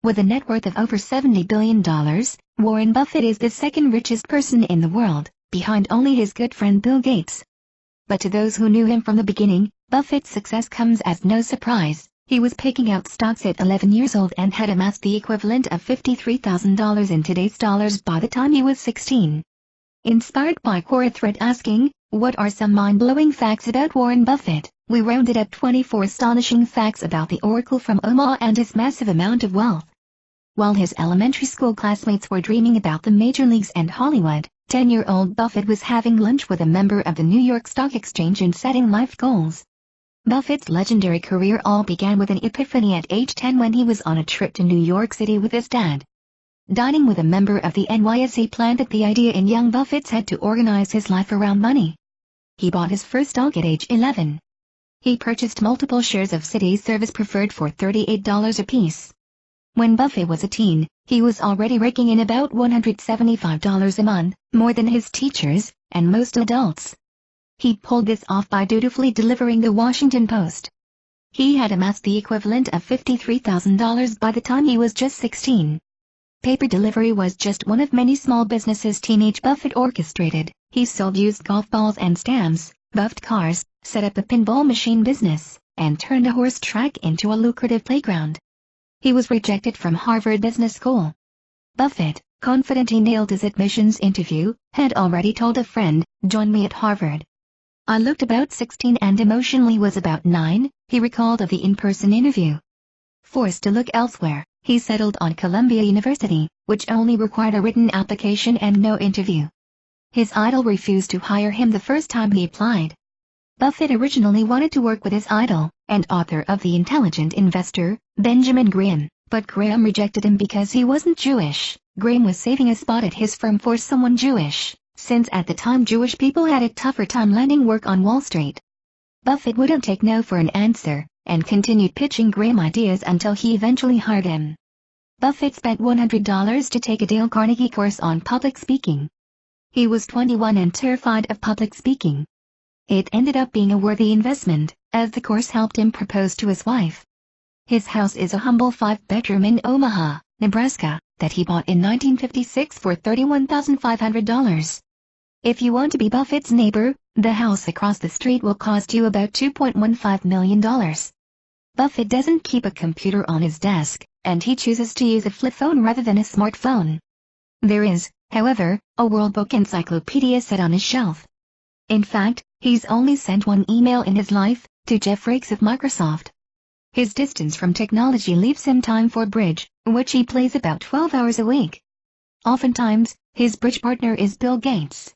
With a net worth of over $70 billion, Warren Buffett is the second richest person in the world, behind only his good friend Bill Gates. But to those who knew him from the beginning, Buffett's success comes as no surprise. He was picking out stocks at 11 years old and had amassed the equivalent of $53,000 in today's dollars by the time he was 16. Inspired by Quora thread asking, "What are some mind-blowing facts about Warren Buffett?" we rounded up 24 astonishing facts about the Oracle from Omaha and his massive amount of wealth. While his elementary school classmates were dreaming about the major leagues and Hollywood, 10-year-old Buffett was having lunch with a member of the New York Stock Exchange and setting life goals. Buffett's legendary career all began with an epiphany at age 10 when he was on a trip to New York City with his dad. Dining with a member of the NYSE planted the idea in young Buffett's head to organize his life around money. He bought his first stock at age 11. He purchased multiple shares of Citi Service Preferred for $38 apiece. When Buffett was a teen, he was already raking in about $175 a month, more than his teachers, and most adults. He pulled this off by dutifully delivering the Washington Post. He had amassed the equivalent of $53,000 by the time he was just 16. Paper delivery was just one of many small businesses teenage Buffett orchestrated. He sold used golf balls and stamps, buffed cars, set up a pinball machine business, and turned a horse track into a lucrative playground. He was rejected from Harvard Business School. Buffett, confident he nailed his admissions interview, had already told a friend, "Join me at Harvard." "I looked about 16 and emotionally was about 9, he recalled of the in-person interview. Forced to look elsewhere, he settled on Columbia University, which only required a written application and no interview. His idol refused to hire him the first time he applied. Buffett originally wanted to work with his idol, and author of The Intelligent Investor, Benjamin Graham, but Graham rejected him because he wasn't Jewish. Graham was saving a spot at his firm for someone Jewish, since at the time Jewish people had a tougher time landing work on Wall Street. Buffett wouldn't take no for an answer, and continued pitching Graham ideas until he eventually hired him. Buffett spent $100 to take a Dale Carnegie course on public speaking. He was 21 and terrified of public speaking. It ended up being a worthy investment, as the course helped him propose to his wife. His house is a humble 5-bedroom in Omaha, Nebraska, that he bought in 1956 for $31,500. If you want to be Buffett's neighbor, the house across the street will cost you about $2.15 million. Buffett doesn't keep a computer on his desk, and he chooses to use a flip phone rather than a smartphone. There is, however, a World Book encyclopedia set on his shelf. In fact, he's only sent one email in his life, to Jeff Rakes of Microsoft. His distance from technology leaves him time for bridge, which he plays about 12 hours a week. Oftentimes, his bridge partner is Bill Gates.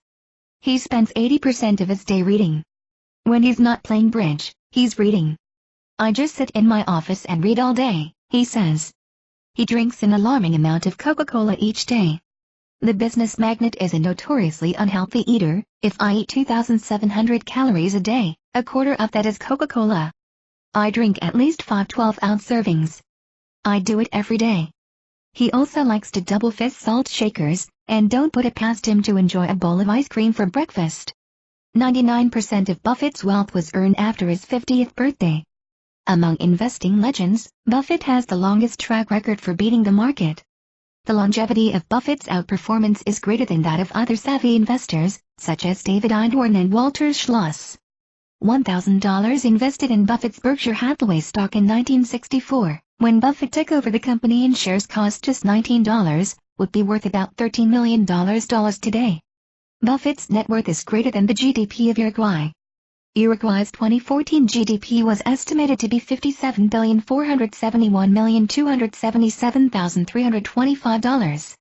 He spends 80% of his day reading. When he's not playing bridge, he's reading. "I just sit in my office and read all day," he says. He drinks an alarming amount of Coca-Cola each day. The business magnate is a notoriously unhealthy eater. "If I eat 2,700 calories a day, a quarter of that is Coca-Cola. I drink at least 5 12-ounce servings. I do it every day." He also likes to double fist salt shakers, and don't put it past him to enjoy a bowl of ice cream for breakfast. 99% of Buffett's wealth was earned after his 50th birthday. Among investing legends, Buffett has the longest track record for beating the market. The longevity of Buffett's outperformance is greater than that of other savvy investors, such as David Einhorn and Walter Schloss. $1,000 invested in Buffett's Berkshire Hathaway stock in 1964, when Buffett took over the company and shares cost just $19, would be worth about $13 million today. Buffett's net worth is greater than the GDP of Uruguay. Uruguay's 2014 GDP was estimated to be $57,471,277,325.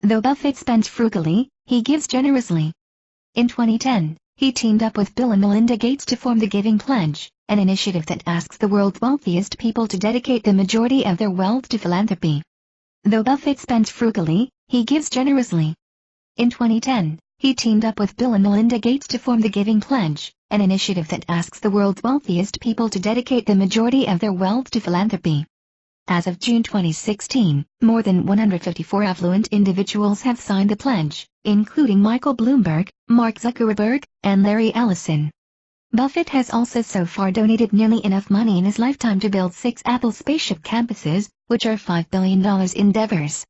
Though Buffett spends frugally, he gives generously. In 2010, he teamed up with Bill and Melinda Gates to form the Giving Pledge, an initiative that asks the world's wealthiest people to dedicate the majority of their wealth to philanthropy. Though Buffett spends frugally, he gives generously. In 2010, he teamed up with Bill and Melinda Gates to form the Giving Pledge, an initiative that asks the world's wealthiest people to dedicate the majority of their wealth to philanthropy. As of June 2016, more than 154 affluent individuals have signed the pledge, including Michael Bloomberg, Mark Zuckerberg, and Larry Ellison. Buffett has also so far donated nearly enough money in his lifetime to build 6 Apple spaceship campuses, which are $5 billion endeavors.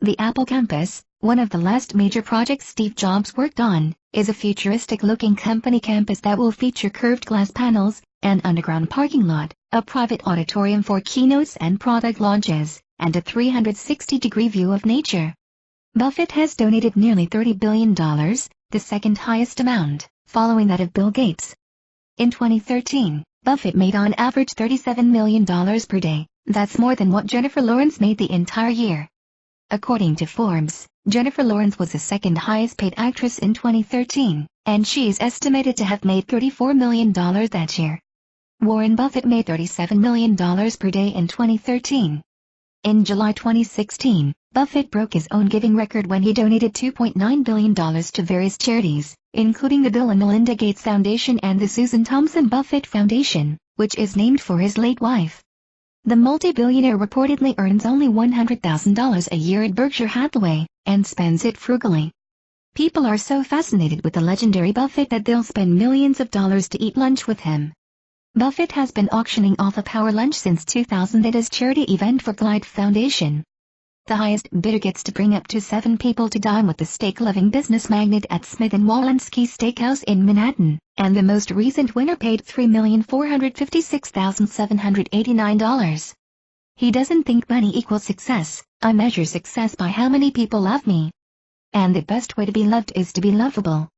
The Apple campus, one of the last major projects Steve Jobs worked on, is a futuristic-looking company campus that will feature curved glass panels, an underground parking lot, a private auditorium for keynotes and product launches, and a 360-degree view of nature. Buffett has donated nearly $30 billion, the second highest amount, following that of Bill Gates. In 2013, Buffett made on average $37 million per day. That's more than what Jennifer Lawrence made the entire year. According to Forbes, Jennifer Lawrence was the second highest paid actress in 2013, and she is estimated to have made $34 million that year. Warren Buffett made $37 million per day in 2013. In July 2016, Buffett broke his own giving record when he donated $2.9 billion to various charities, including the Bill and Melinda Gates Foundation and the Susan Thompson Buffett Foundation, which is named for his late wife. The multi-billionaire reportedly earns only $100,000 a year at Berkshire Hathaway, and spends it frugally. People are so fascinated with the legendary Buffett that they'll spend millions of dollars to eat lunch with him. Buffett has been auctioning off a power lunch since 2000 at his charity event for Glide Foundation. The highest bidder gets to bring up to 7 people to dine with the steak-loving business magnate at Smith & Wollensky Steakhouse in Manhattan, and the most recent winner paid $3,456,789. He doesn't think money equals success. I measure success by how many people love me. And the best way to be loved is to be lovable.